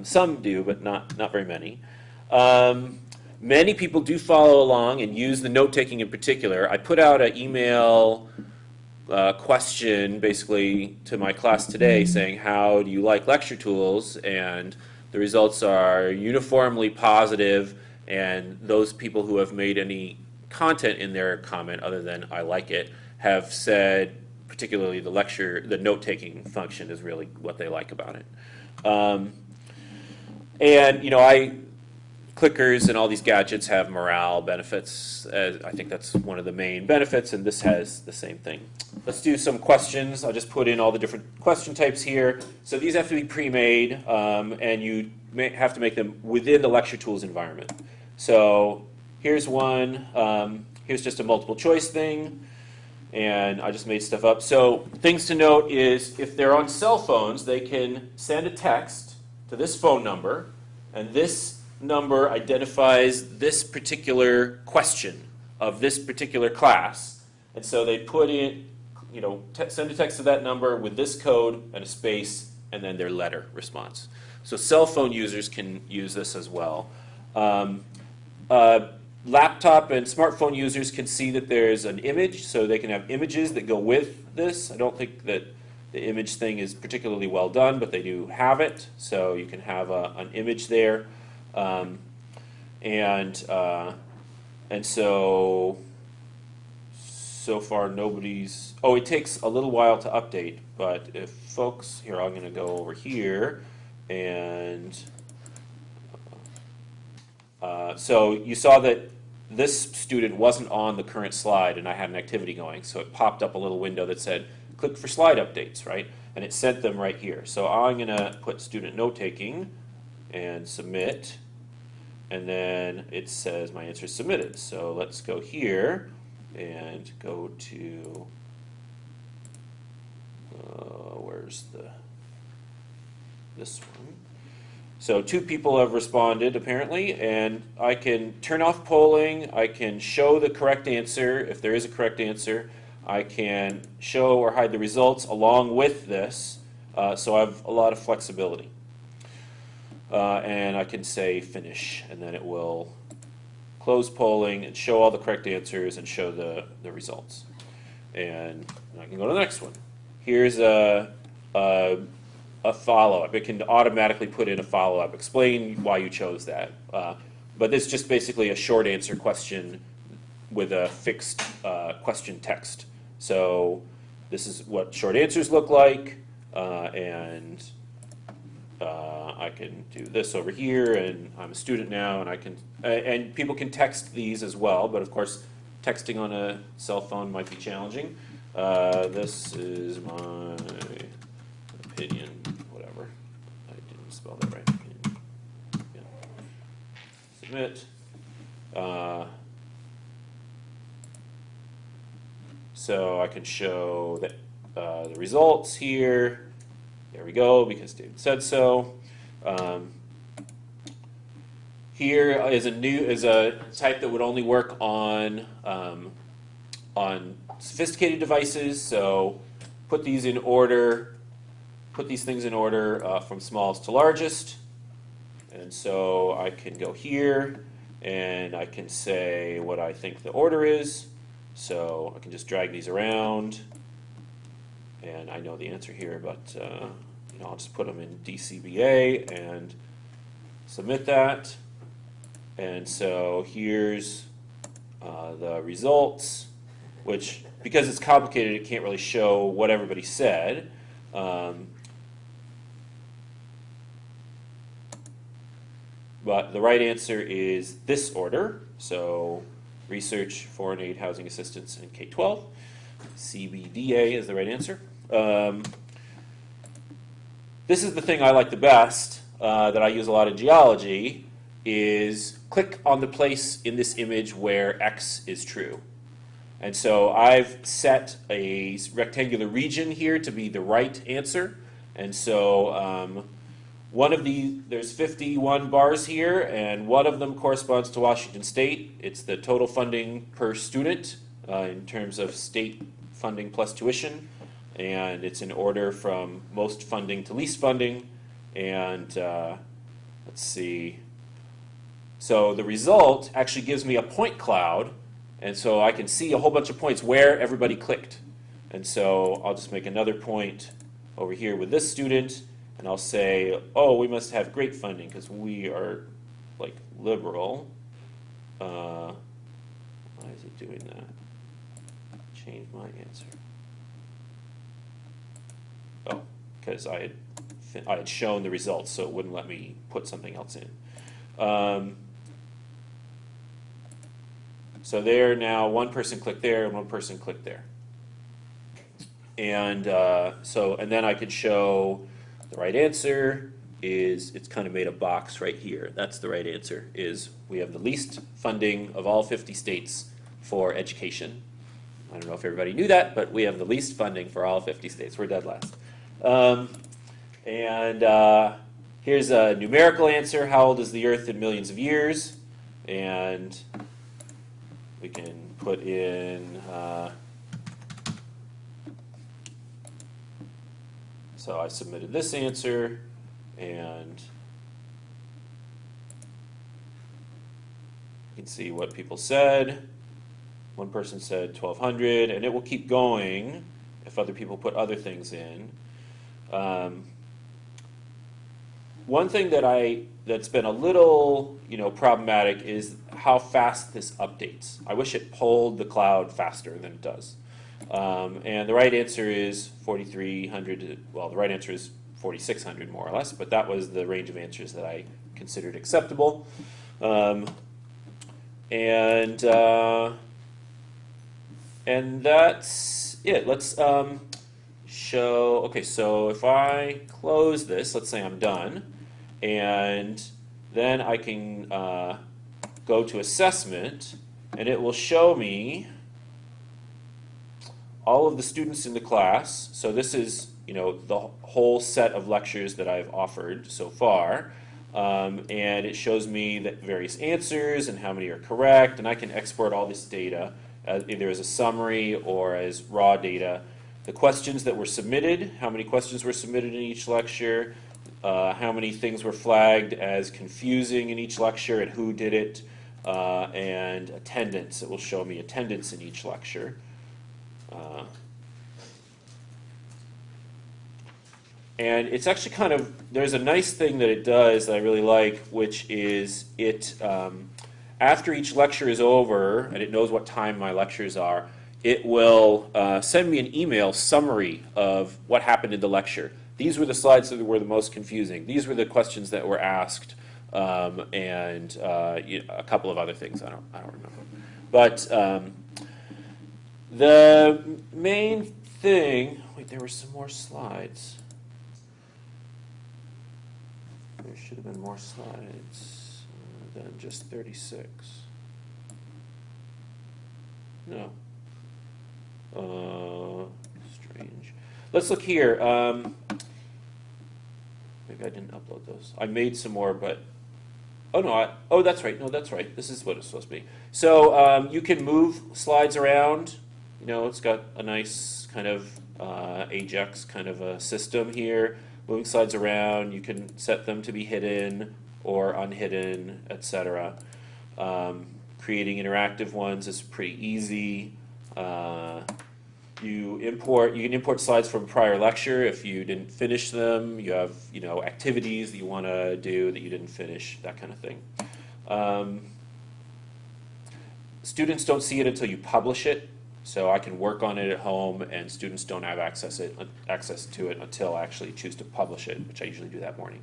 Some do, but not very many. Many people do follow along and use the note-taking in particular. I put out an email question basically to my class today saying, how do you like lecture tools? And the results are uniformly positive, and those people who have made any content in their comment other than I like it have said particularly the note-taking function is really what they like about it. And clickers and all these gadgets have morale benefits. I think that's one of the main benefits, and this has the same thing. Let's do some questions. I'll just put in all the different question types here. So these have to be pre-made, and you have to make them within the lecture tools environment. So here's one. Here's just a multiple choice thing, and I just made stuff up. So things to note is if they're on cell phones, they can send a text to this phone number, and this number identifies this particular question of this particular class. And so they put in, send a text to that number with this code and a space and then their letter response. So cell phone users can use this as well. Laptop and smartphone users can see that there's an image, so they can have images that go with this. I don't think that the image thing is particularly well done, but they do have it. So you can have an image there. And so far nobody's, it takes a little while to update, but if folks, here I'm going to go over here, and so you saw that this student wasn't on the current slide and I had an activity going, so it popped up a little window that said, click for slide updates, right? And it sent them right here. So I'm going to put student note-taking and submit. And then it says my answer is submitted. So let's go here and go to, where's this one? So 2 people have responded apparently, and I can turn off polling. I can show the correct answer if there is a correct answer. I can show or hide the results along with this. So I have a lot of flexibility. And I can say finish, and then it will close polling and show all the correct answers and show the results. And I can go to the next one. Here's a follow-up. It can automatically put in a follow-up. Explain why you chose that. But this is just basically a short answer question with a fixed question text. So this is what short answers look like, and I can do this over here, and I'm a student now, and I can, and people can text these as well, but of course, texting on a cell phone might be challenging. This is my opinion, whatever. I didn't spell that right. Yeah. Submit. So I can show that the results here. There we go, because David said so. Here is a type that would only work on sophisticated devices. So put these in order. Put these things in order from smallest to largest. And so I can go here and I can say what I think the order is. So I can just drag these around. And I know the answer here, but I'll just put them in DCBA and submit that. And so here's the results, which, because it's complicated, it can't really show what everybody said. But the right answer is this order. So research, foreign aid, housing assistance, and K-12. CBDA is the right answer. This is the thing I like the best, that I use a lot in geology, is click on the place in this image where X is true. And so I've set a rectangular region here to be the right answer. And so there's 51 bars here, and one of them corresponds to Washington State. It's the total funding per student in terms of state funding plus tuition. And it's in order from most funding to least funding. And let's see. So the result actually gives me a point cloud. And so I can see a whole bunch of points where everybody clicked. And so I'll just make another point over here with this student, and I'll say, oh, we must have great funding because we are like liberal. Why is it doing that? Change my answer. Oh, because I had shown the results, so it wouldn't let me put something else in. So there now, one person clicked there and one person clicked there. And and then I could show the right answer is, it's kind of made a box right here. That's the right answer, is we have the least funding of all 50 states for education. I don't know if everybody knew that, but we have the least funding for all 50 states. We're dead last. Here's a numerical answer. How old is the Earth in millions of years? And we can put in, so I submitted this answer, and you can see what people said. One person said 1,200, and it will keep going if other people put other things in. One thing that's been a little problematic is how fast this updates. I wish it pulled the cloud faster than it does. And the right answer is 4,300. Well, the right answer is 4,600 more or less, but that was the range of answers that I considered acceptable. And that's it. Let's show. Okay, so if I close this, let's say I'm done, and then I can go to assessment, and it will show me all of the students in the class. So this is the whole set of lectures that I've offered so far. And it shows me the various answers and how many are correct, and I can export all this data either as a summary or as raw data. The questions that were submitted, how many questions were submitted in each lecture, how many things were flagged as confusing in each lecture and who did it, and attendance. It will show me attendance in each lecture. And it's actually there's a nice thing that it does that I really like, which is it, after each lecture is over, and it knows what time my lectures are, it will send me an email summary of what happened in the lecture. These were the slides that were the most confusing. These were the questions that were asked, and a couple of other things I don't remember. But the main thing, wait, there were some more slides. There should have been more slides than just 36. No. Strange. Let's look here. Maybe I didn't upload those. I made some more, but oh, that's right. No, that's right. This is what it's supposed to be. So you can move slides around. It's got a nice kind of Ajax kind of a system here. Moving slides around, you can set them to be hidden or unhidden, etc. Creating interactive ones is pretty easy. You can import slides from a prior lecture if you didn't finish them. You have activities that you want to do that you didn't finish, that kind of thing. Students don't see it until you publish it. So I can work on it at home, and students don't have access to it until I actually choose to publish it, which I usually do that morning.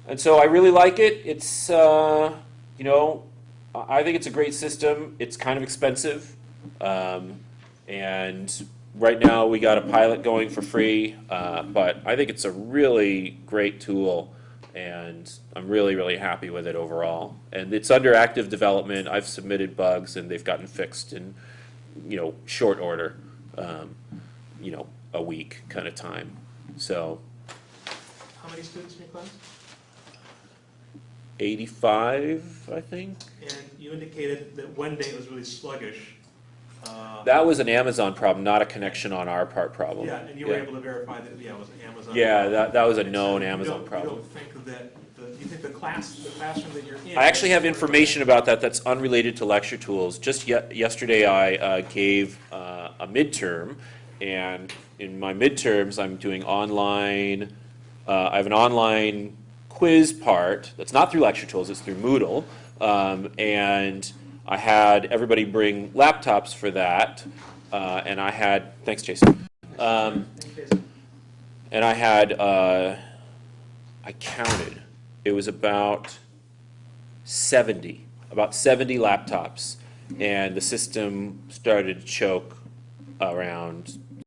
And so I really like it. It's, I think it's a great system. It's kind of expensive, and right now we got a pilot going for free, but I think it's a really great tool, and I'm really, really happy with it overall. And it's under active development. I've submitted bugs, and they've gotten fixed in, short order, a week kind of time. So. How many students in your class? 85, I think. And you indicated that one day it was really sluggish. That was an Amazon problem, not a connection on our part problem. Yeah, and you were able to verify that, it was an Amazon Yeah, problem. that was a known So Amazon problem. You don't think that, you think the classroom that you're in. I actually have information about that that's unrelated to lecture tools. Just yesterday I gave a a midterm, and in my midterms, I'm doing online. I have an online quiz part that's not through Lecture Tools; it's through Moodle, and I had everybody bring laptops for that, and I had thanks, Jason. And I had I counted. It was about 70 laptops, and the system started to choke around